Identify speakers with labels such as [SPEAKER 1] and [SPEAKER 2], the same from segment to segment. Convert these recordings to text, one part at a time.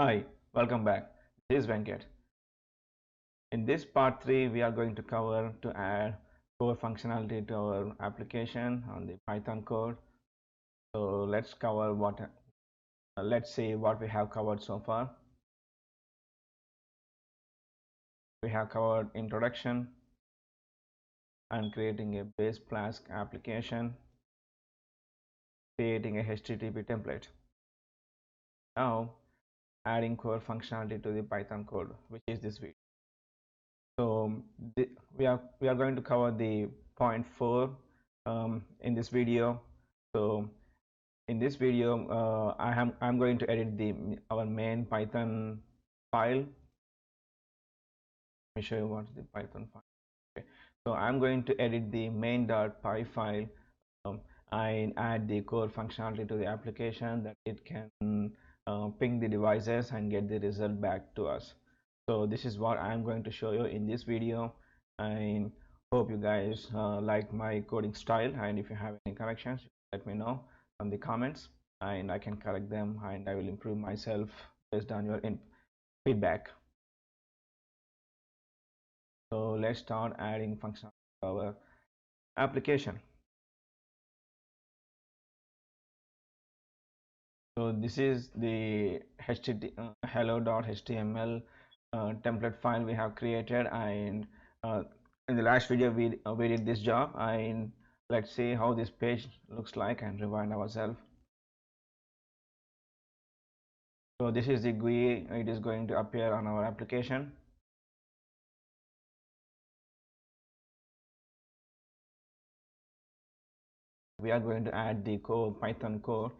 [SPEAKER 1] Hi, welcome back. This is Venkat. In this part 3, we are going to cover to add core functionality to our application on the Python code. So let's see what we have covered so far. We have covered introduction and creating a base Flask application, creating a HTTP template. Now, adding core functionality to the Python code, which is this video. So we are going to cover the point 4 in this video. So in this video, I'm going to edit our main Python file. Let me show you what's the Python file. Okay. So I'm going to edit the main.py file and add the core functionality to the application that it can ping the devices and get the result back to us. So this is what I'm going to show you in this video, and hope you guys like my coding style, and if you have any corrections, let me know in the comments and I can correct them, and I will improve myself based on your feedback. So let's start adding functions to our application. So this is the hello.html template file we have created, and in the last video we did this job, and let's see how this page looks like and rewind ourselves. So this is the GUI. It is going to appear on our application. We are going to add the Python code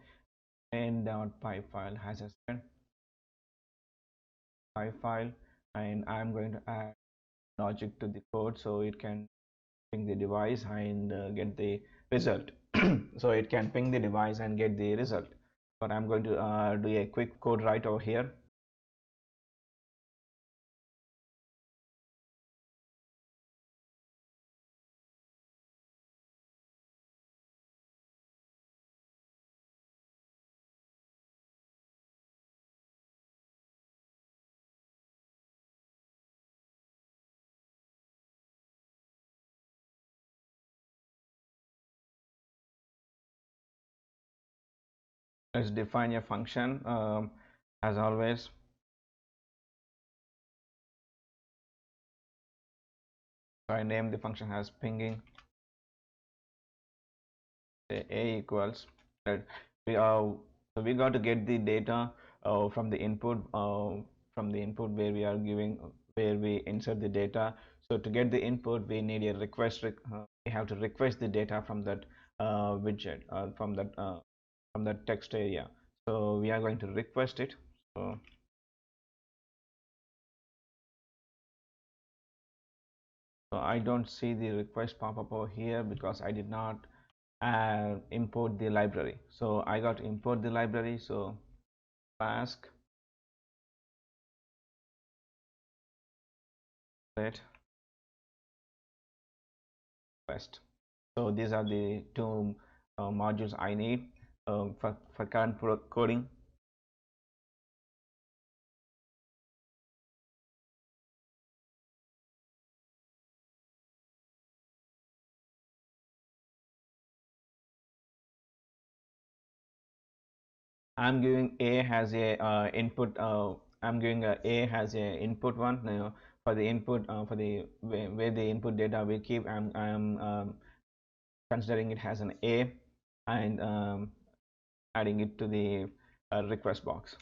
[SPEAKER 1] main.py file has a py file, and I'm going to add logic to the code so it can ping the device and get the result. So it can ping the device and get the result, but I'm going to do a quick code right over here. Let's define a function as always. So I name the function as pinging. Say a equals that we got to get the data from the input where we insert the data. So to get the input, we need a request. We have to request the data from that widget from that text area. So we are going to request it. So I don't see the request pop up over here because I did not import the library. So I got to import the library. So Flask request. So these are the two modules I need for current coding. I'm giving A has a input. I'm giving A has a input one. For the input for the where the input data we keep, I'm considering it has an A, and adding it to the request box.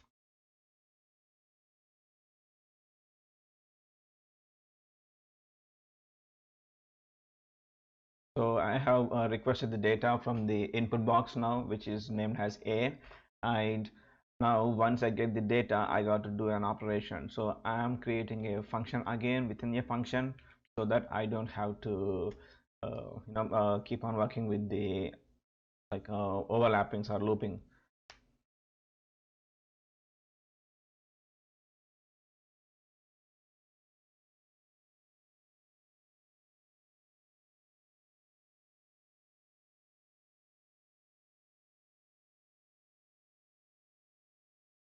[SPEAKER 1] So I have requested the data from the input box now, which is named as A, and now once I get the data, I got to do an operation. So I am creating a function again within a function so that I don't have to keep on working with the overlappings or looping.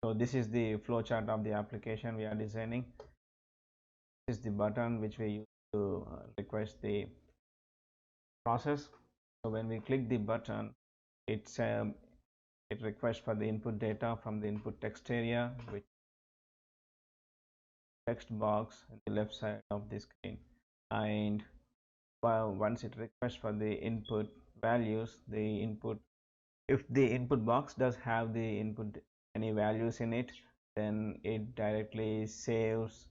[SPEAKER 1] So this is the flowchart of the application we are designing. This is the button which we use to request the process. So when we click the button, it requests for the input data from the input text area, which text box on the left side of the screen. And once it requests for the input values, the input, if the input box does have the input any values in it, then it directly saves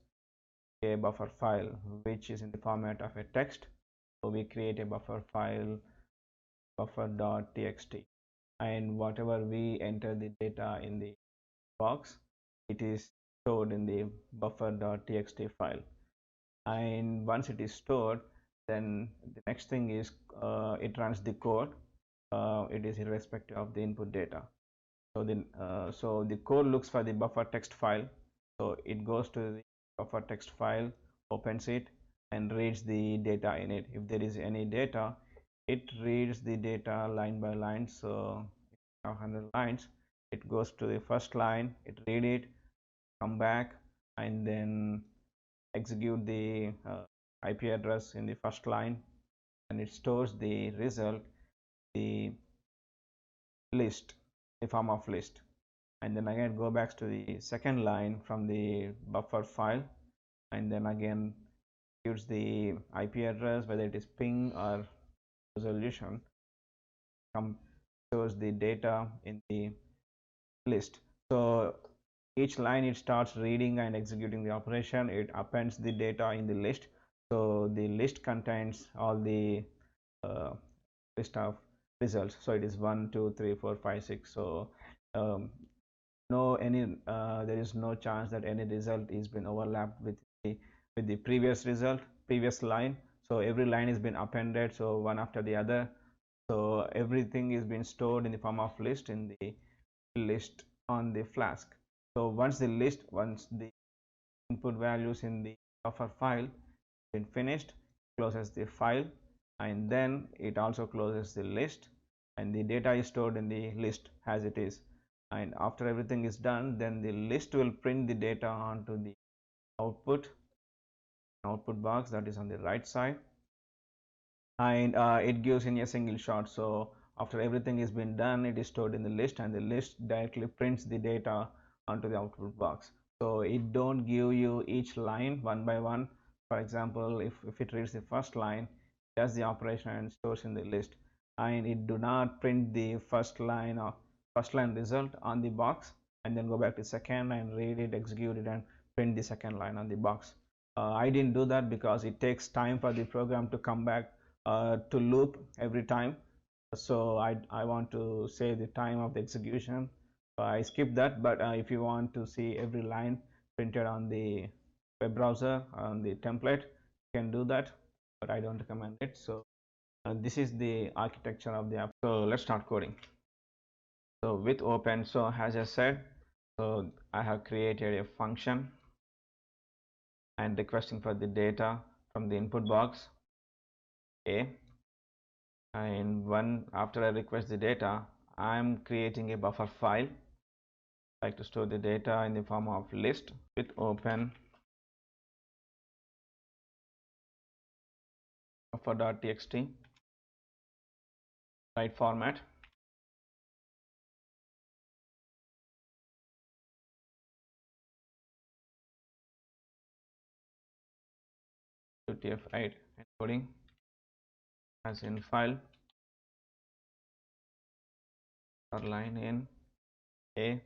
[SPEAKER 1] a buffer file which is in the format of a text. So we create a buffer file, buffer.txt, and whatever we enter the data in the box, it is stored in the buffer.txt file. And once it is stored, then the next thing is it runs the code. It is irrespective of the input data. So the code looks for the buffer text file. So it goes to the buffer text file, opens it, and reads the data in it. If there is any data, it reads the data line by line. So 100 lines, it goes to the first line, it read it, come back, and then execute the IP address in the first line, and it stores the result, the list, in form of list, and then again go back to the second line from the buffer file, and then again use the IP address, whether it is ping or resolution, stores the data in the list. So each line it starts reading and executing the operation, it appends the data in the list. So the list contains all the uh, list of results. So it is 1 2 3 4 5 6. So um, no any there is no chance that any result is been overlapped with the previous result, previous line. So every line has been appended, so one after the other. So everything is being stored in the form of list in the list on the Flask. So once the input values in the buffer file been finished, closes the file, and then it also closes the list, and the data is stored in the list as it is. And after everything is done, then the list will print the data onto the output box that is on the right side, and it gives in a single shot. So after everything has been done, it is stored in the list, and the list directly prints the data onto the output box. So it don't give you each line one by one. For example, if it reads the first line, it does the operation and stores in the list, and it do not print the first line or first line result on the box and then go back to second and read it, execute it, and print the second line on the box. I didn't do that because it takes time for the program to come back to loop every time. So I want to save the time of the execution. I skip that, but if you want to see every line printed on the web browser on the template, you can do that, but I don't recommend it. So this is the architecture of the app. So let's start coding. So with open, so as I said, so I have created a function and requesting for the data from the input box A, and after I request the data, I'm creating a buffer file. I like to store the data in the form of list with open buffer.txt, right format. UTF-8 encoding as in file or line in A,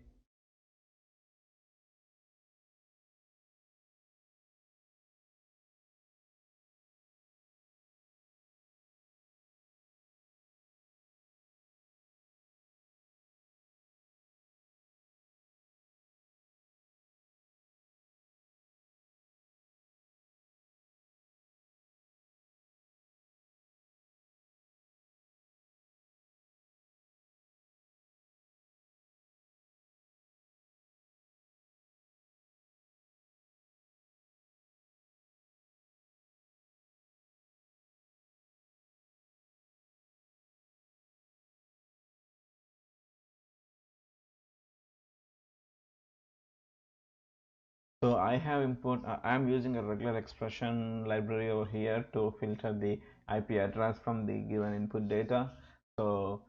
[SPEAKER 1] So I have import. I'm using a regular expression library over here to filter the IP address from the given input data. So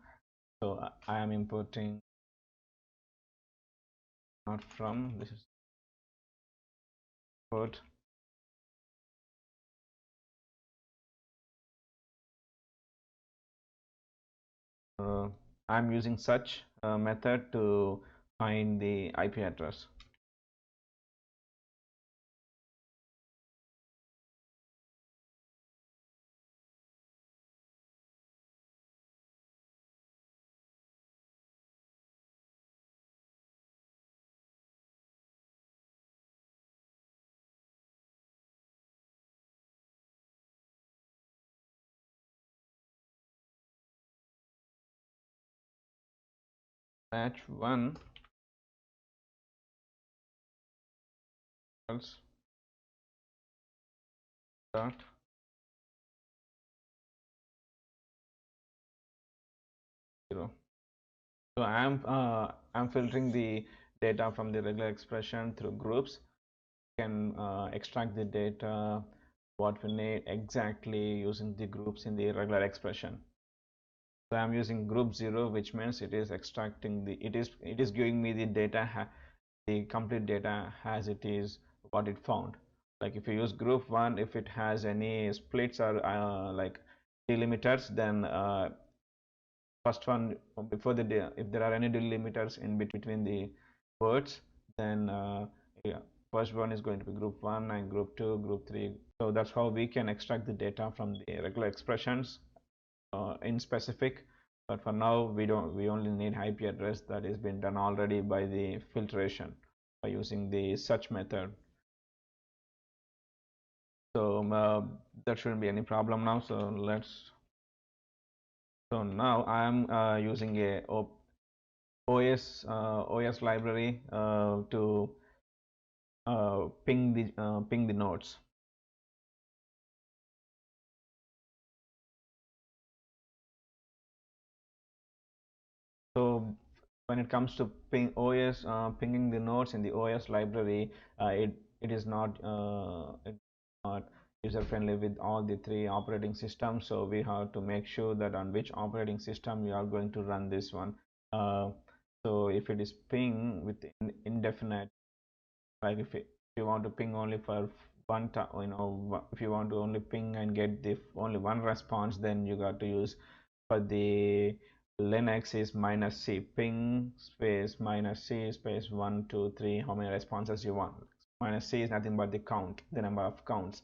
[SPEAKER 1] I am importing not from this is import. Uh, I'm using such a method to find the IP address. Batch 1 else dot 0. So I'm filtering the data from the regular expression through groups. Can extract the data what we need exactly using the groups in the regular expression. So I'm using group 0, which means it is extracting the it is giving me the data, the complete data as it is what it found. Like if you use group 1, if it has any splits or like delimiters, then first one before the if there are any delimiters in between the words, then yeah, first one is going to be group 1 and group 2, group 3. So that's how we can extract the data from the regular expressions in specific. But for now we only need IP address. That has been done already by the filtration by using the search method. So that shouldn't be any problem now. So now I am using a OS library to ping the nodes. So when it comes to pinging the nodes in the OS library, it is not user friendly with all the three operating systems. So we have to make sure that on which operating system we are going to run this one. So if it is ping with indefinite, like if you want to ping only for one time, if you want to only ping and get the only one response, then you got to use for the Linux is -c, ping space -c space 1 2 3, how many responses you want. -c is nothing but the count, the number of counts.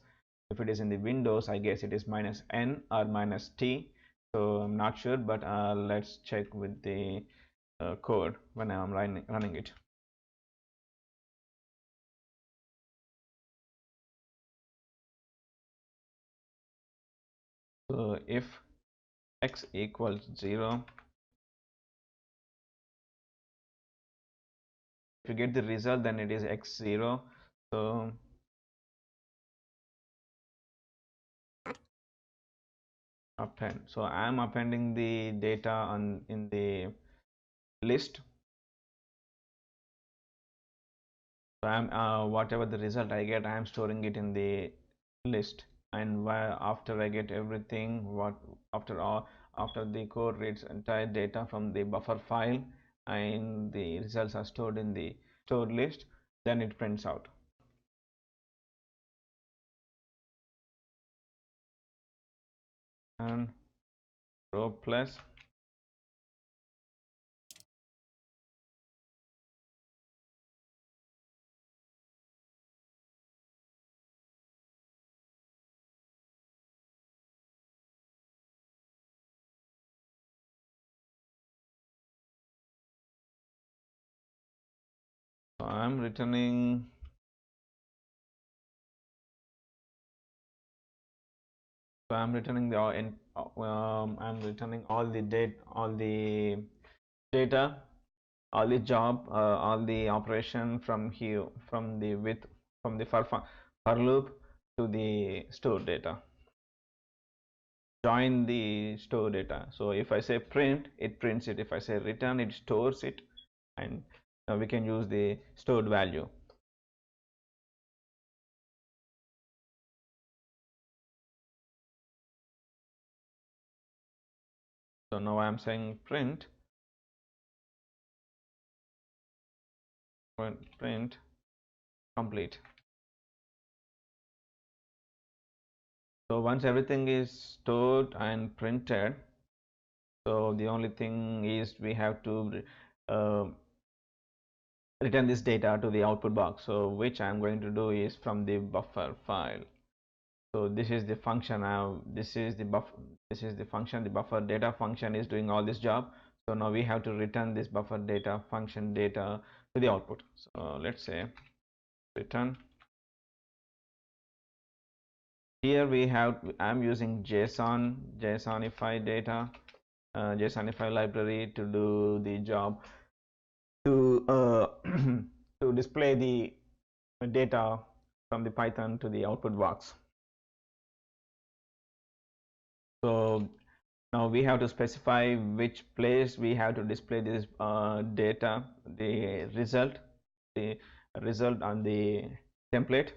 [SPEAKER 1] If it is in the Windows, I guess it is -n or -t. So I'm not sure, but let's check with the code when I'm running it. So if x equals 0, if you get the result, then it is x0. So append. So I am appending the data in the list. So I'm whatever the result I get, I am storing it in the list. And after I get everything, after the code reads entire data from the buffer file and the results are stored in the stored list, then it prints out. And row plus so I'm returning I'm returning all the data, all the job, all the operation from here, from the for loop to the store data. Join the store data. So if I say print, it prints it. If I say return, it stores it, and now we can use the stored value. So now I'm saying print complete. So once everything is stored and printed, so the only thing is we have to uh, return this data to the output box. So which I'm going to do is from the buffer file. So this is the function. Now this is the buffer. This is the function. The buffer data function is doing all this job. So now we have to return this buffer data function data to the output. So let's say return. Here we have, I'm using JSONify data, JSONify library to do the job to to display the data from the Python to the output box. So now we have to specify which place we have to display this data, the result on the template.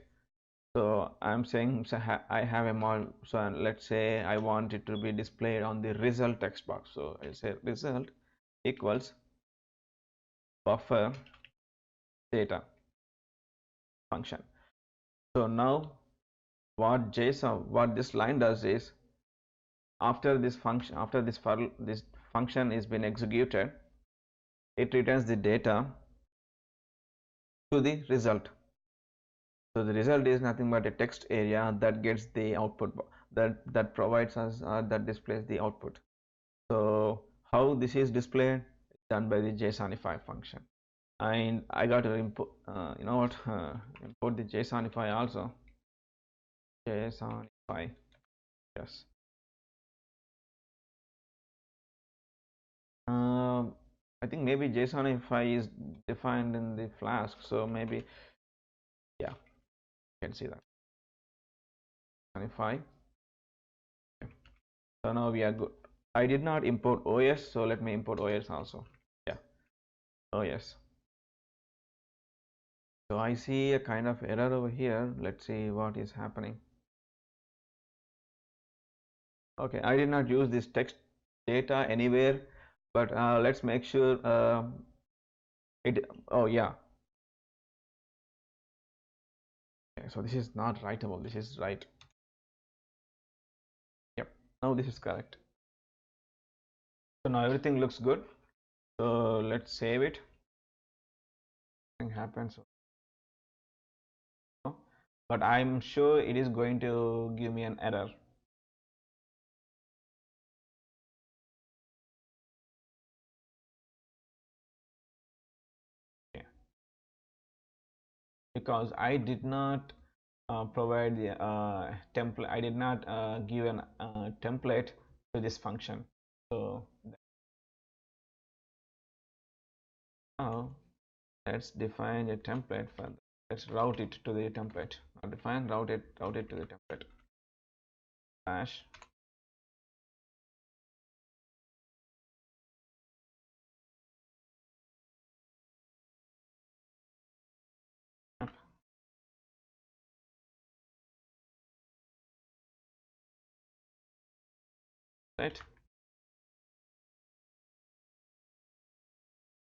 [SPEAKER 1] So I'm saying, so I have a model. So let's say I want it to be displayed on the result text box. So I say result equals buffer data function. So now what this line does is, after this function is been executed, it returns the data to the result. So the result is nothing but a text area that gets the output, that provides us that displays the output. So how this is displayed? Done by the JSONify function. And I got to import, import the JSONify also. JSONify, yes. I think maybe JSONify is defined in the Flask, so maybe, yeah, you can see that. JSONify. Okay. So now we are good. I did not import OS, so let me import OS also. Yeah, OS. So I see a kind of error over here. Let's see what is happening. Okay, I did not use this text data anywhere, but let's make sure oh yeah. Okay, so this is not writable, this is right. Yep, now this is correct. So now everything looks good. So let's save it. Nothing happens, but I'm sure it is going to give me an error. Okay. Because I did not provide the template. I did not give an template to this function. So now let's define a template for that. Let's route it to the template. Now define route it to the template. Slash right.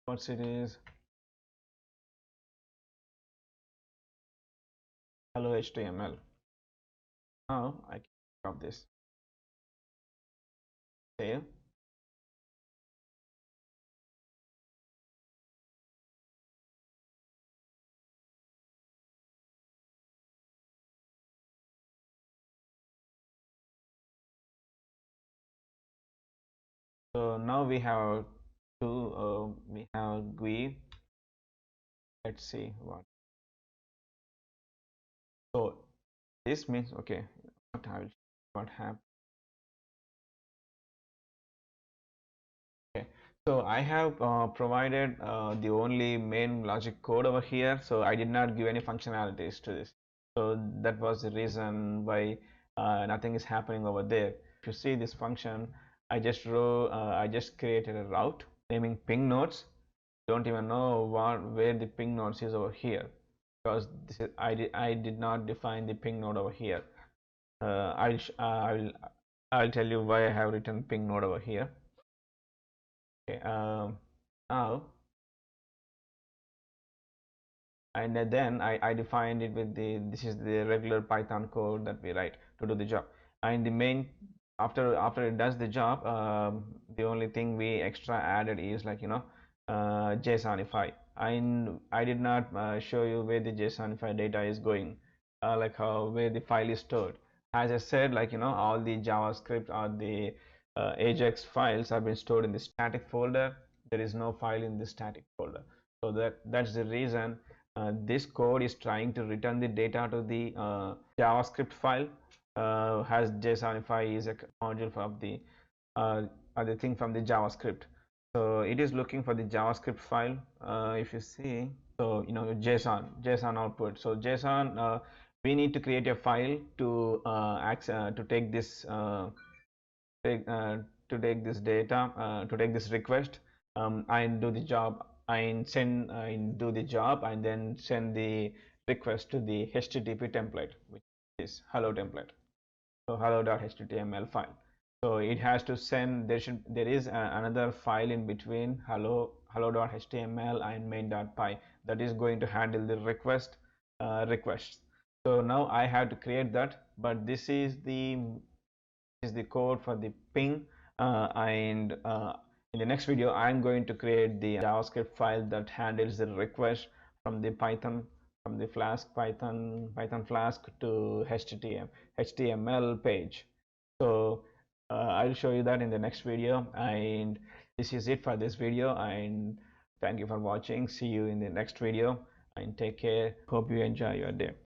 [SPEAKER 1] What it is? Hello HTML. Now I can drop this. Save. So now we have we have GUI. Let's see what. So this means, okay, what happened. Okay, so I have provided the only main logic code over here, so I did not give any functionalities to this. So that was the reason why nothing is happening over there. If you see this function, I just created a route naming ping nodes. Don't even know where the ping nodes is over here, because this is, I did not define the ping node over here. I'll tell you why I have written ping node over here. okay. Now, and then I defined it with this is the regular Python code that we write to do the job. And the main, after it does the job, the only thing we extra added is, like, JSONify. I did not show you where the JSONify data is going, like how where the file is stored. As I said, like, all the JavaScript or the Ajax files have been stored in the static folder. There is no file in the static folder, so that's the reason this code is trying to return the data to the JavaScript file, as JSONify is a module from the other thing from the JavaScript. So it is looking for the JavaScript file. If you see, so JSON output. So JSON, we need to create a file to to take this take to take this data, to take this request, and do the job, and send and do the job, and then send the request to the HTTP template, which is hello template. So hello.html file. So it has to send, there is another file in between hello.html and main.py that is going to handle the requests. So now I have to create that, but this is the code for the ping, and in the next video I'm going to create the JavaScript file that handles the request from the Python Flask to HTML page. So I'll show you that in the next video, and this is it for this video, and thank you for watching. See you in the next video, and take care. Hope you enjoy your day.